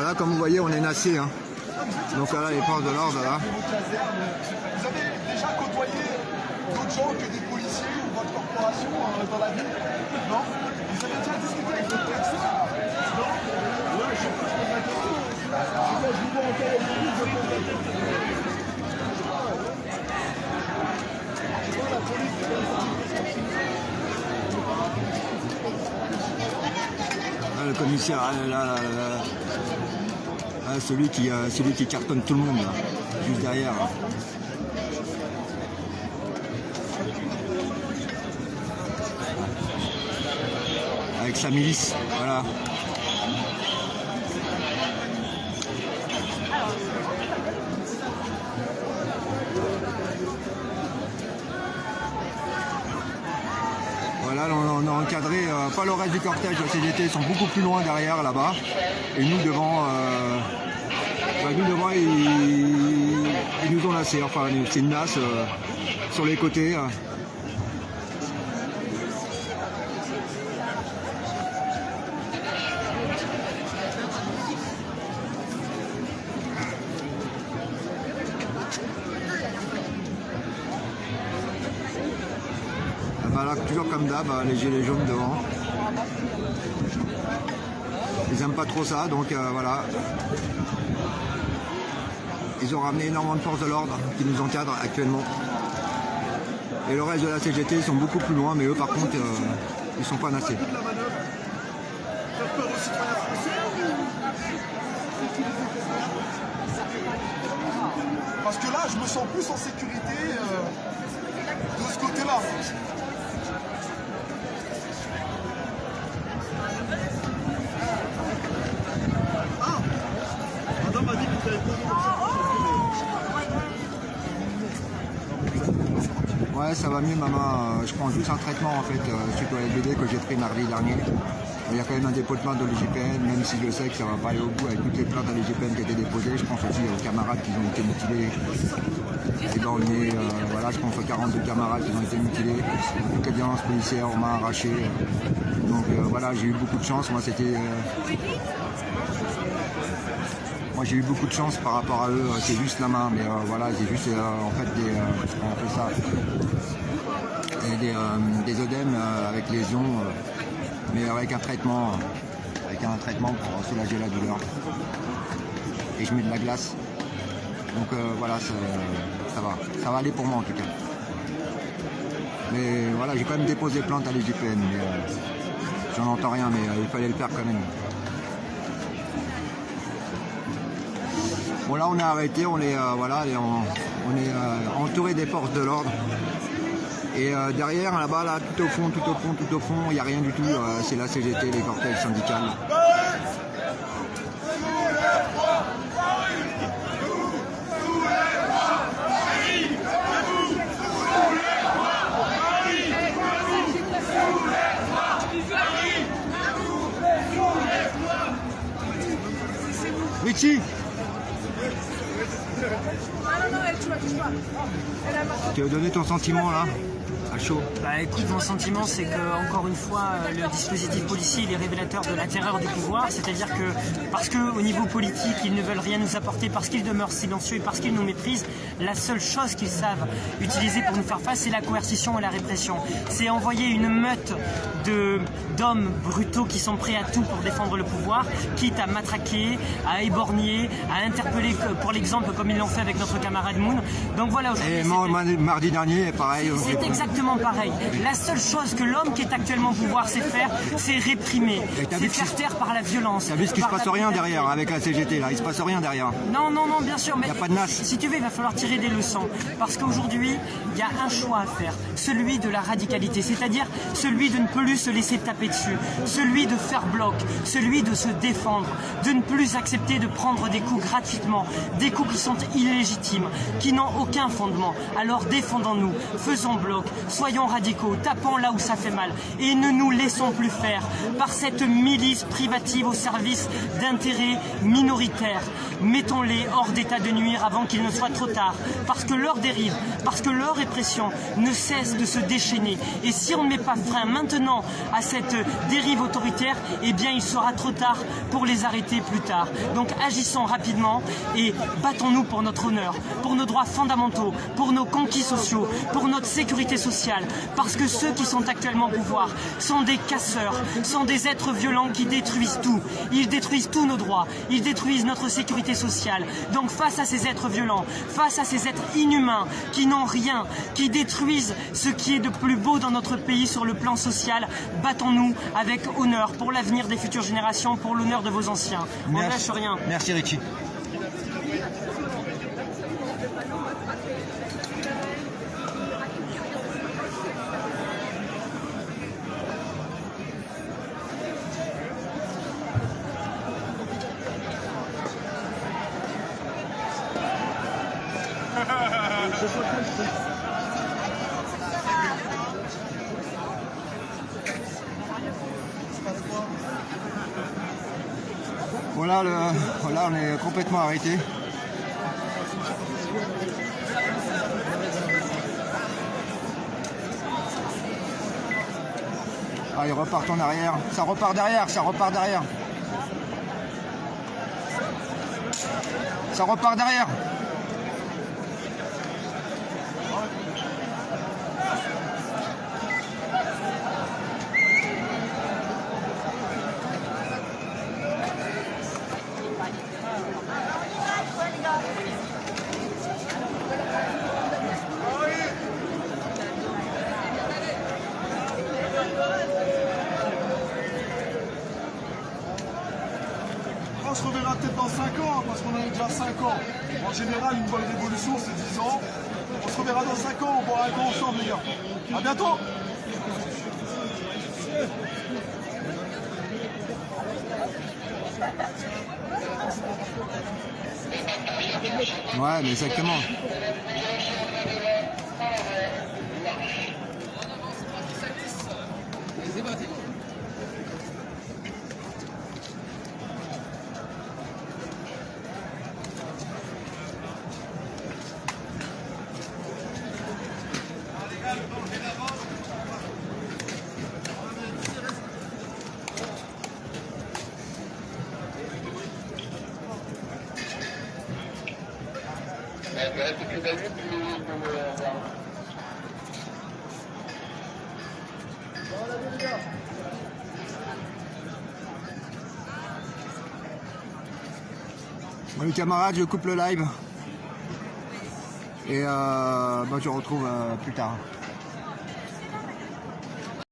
Voilà, comme vous voyez, on est nassé. Hein. Donc là, les forces de l'ordre, là. Vous avez déjà côtoyé d'autres gens que des policiers ou votre corporation dans la ville? Non? Vous avez déjà discuté avec d'autres personnes? Non? Ouais, je sais pas, je pose la question. Je vous vois encore au début, je pose la question. La police, le commissaire, celui qui cartonne tout le monde, là, juste derrière. Là. Avec sa milice, voilà. Voilà, on a encadré, pas le reste du cortège, la CGT, ils sont beaucoup plus loin derrière, là-bas. Et nous devant, ils nous ont lassés, enfin c'est une nasse sur les côtés. Voilà, toujours comme d'hab, les gilets jaunes devant. Ils aiment pas trop ça, donc voilà. Ils ont ramené énormément de forces de l'ordre qui nous encadrent actuellement. Et le reste de la CGT, ils sont beaucoup plus loin, mais eux par contre, ils sont pas nassés. Parce que là, je me sens plus en sécurité de ce côté-là. Ah, madame m'a dit que vous avez posé le Ouais, ça va mieux, maman. Je prends juste un traitement en fait suite au LBD que j'ai pris mardi dernier. Il y a quand même un dépotement de l'IGPN, même si je sais que ça ne va pas aller au bout avec toutes les plaintes à l'IGPN qui ont été déposées. Je pense aussi aux camarades qui ont été mutilés. Et dans le nez, voilà, je pense aux 42 camarades qui ont été mutilés. Toute les violences policières, on m'a arraché. Donc voilà, j'ai eu beaucoup de chance. Moi, c'était. Moi, j'ai eu beaucoup de chance par rapport à eux. C'est juste la main, mais voilà, c'est juste en fait on fait ça. Des œdèmes avec lésions. Mais avec un traitement pour soulager la douleur. Et je mets de la glace. Donc voilà, ça va aller pour moi en tout cas. Mais voilà, j'ai quand même déposé plainte à l'IGPN, mais j'en entends rien, mais il fallait le faire quand même. Bon là on est arrêté, on est entouré des forces de l'ordre. Et derrière, là-bas, là, tout au fond, il n'y a rien du tout. C'est la CGT, les cortèges syndicales. Richie, tu veux donner ton sentiment là? À chaud. Bah écoute, mon sentiment c'est que encore une fois le dispositif policier il est révélateur de la terreur du pouvoir, c'est-à-dire que parce qu'au niveau politique ils ne veulent rien nous apporter, parce qu'ils demeurent silencieux et parce qu'ils nous méprisent, la seule chose qu'ils savent utiliser pour nous faire face c'est la coercition et la répression. C'est envoyer une meute d'hommes brutaux qui sont prêts à tout pour défendre le pouvoir, quitte à matraquer, à éborgner, à interpeller pour l'exemple comme ils l'ont fait avec notre camarade Moon. Donc voilà, aujourd'hui. Et mardi dernier, pareil. C'est exactement pareil. La seule chose que l'homme qui est actuellement au pouvoir sait faire, c'est réprimer, c'est faire taire par la violence. T'as vu ce qu'il se passe rien derrière avec la CGT là, il se passe rien derrière. Non, bien sûr, mais il n'y a pas de nasse. Si tu veux, il va falloir tirer des leçons. Parce qu'aujourd'hui, il y a un choix à faire, celui de la radicalité, c'est-à-dire celui de ne plus se laisser taper dessus, celui de faire bloc, celui de se défendre, de ne plus accepter de prendre des coups gratuitement, des coups qui sont illégitimes, qui n'ont aucun fondement. Alors défendons-nous, faisons bloc, soyons radicaux, tapons là où ça fait mal et ne nous laissons plus faire par cette milice privative au service d'intérêts minoritaires. Mettons-les hors d'état de nuire avant qu'il ne soit trop tard, parce que leur dérive, parce que leur répression ne cesse de se déchaîner. Et si on ne met pas frein maintenant à cette dérive autoritaire, eh bien il sera trop tard pour les arrêter plus tard. Donc agissons rapidement et battons-nous pour notre honneur, pour nos droits fondamentaux, pour nos conquis sociaux, pour notre sécurité sociale, parce que ceux qui sont actuellement au pouvoir sont des casseurs, sont des êtres violents qui détruisent tout. Ils détruisent tous nos droits, ils détruisent notre sécurité sociale. Donc face à ces êtres violents, face à ces êtres inhumains qui n'ont rien, qui détruisent ce qui est de plus beau dans notre pays sur le plan social, battons-nous avec honneur pour l'avenir des futures générations, pour l'honneur de vos anciens. On ne lâche rien. Merci Richie. Voilà, on est complètement arrêté. Ah, ils repartent en arrière. Ça repart derrière, ça repart derrière. Ça repart derrière. On se reverra peut-être dans 5 ans, parce qu'on en est déjà 5 ans. En général, une bonne révolution, c'est 10 ans. On se reverra dans 5 ans, on boira un coup ensemble, les gars. À bientôt. Ouais, mais exactement. Bon, les camarades, je coupe le live et je vous retrouve plus tard.